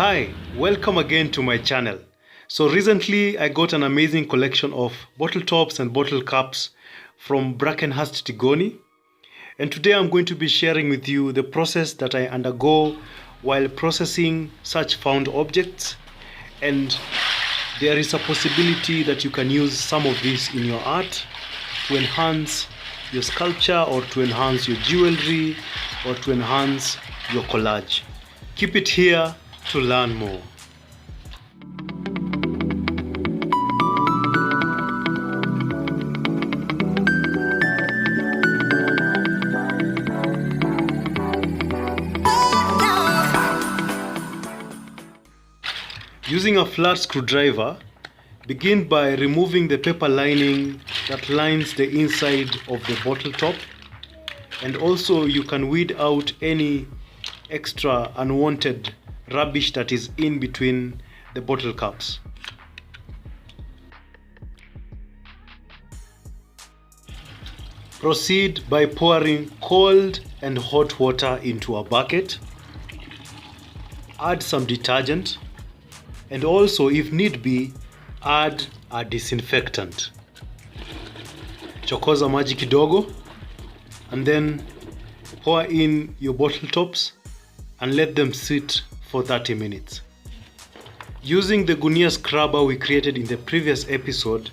Hi, welcome again to my channel. So recently I got an amazing collection of bottle tops and bottle caps from Brackenhurst Tigoni, and today I'm going to be sharing with you the process that I undergo while processing such found objects, and there is a possibility that you can use some of this in your art to enhance your sculpture or to enhance your jewelry or to enhance your collage. Keep it here to learn more. Using a flat screwdriver, begin by removing the paper lining that lines the inside of the bottle top, and also you can weed out any extra unwanted rubbish that is in between the bottle caps. Proceed by pouring cold and hot water into a bucket. Add some detergent, and also, if need be, add a disinfectant. Chokoza maji kidogo, and then pour in your bottle tops and let them sit for 30 minutes. Using the gunia scrubber we created in the previous episode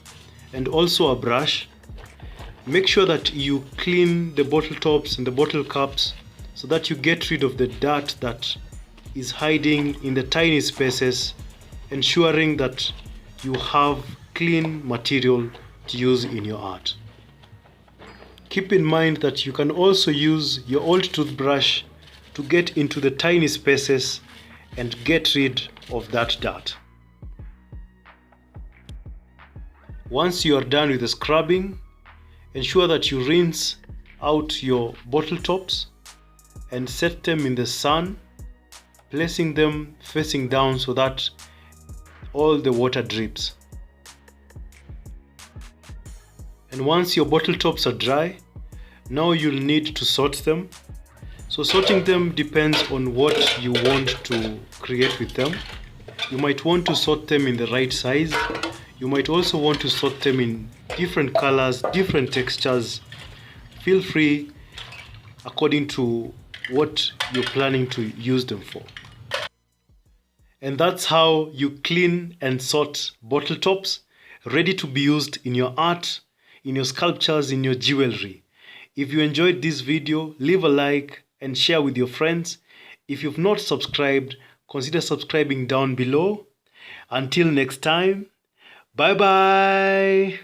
and also a brush, make sure that you clean the bottle tops and the bottle caps so that you get rid of the dirt that is hiding in the tiny spaces, ensuring that you have clean material to use in your art. Keep in mind that you can also use your old toothbrush to get into the tiny spaces and get rid of that dirt. Once you are done with the scrubbing, ensure that you rinse out your bottle tops and set them in the sun, placing them facing down so that all the water drips. And once your bottle tops are dry, now you'll need to sort them. So sorting them depends on what you want to create with them. You might want to sort them in the right size. You might also want to sort them in different colors, different textures. Feel free according to what you're planning to use them for. And that's how you clean and sort bottle tops, ready to be used in your art, in your sculptures, in your jewelry. If you enjoyed this video, leave a like and share with your friends. If you've not subscribed, consider subscribing down below. Until next time, bye bye.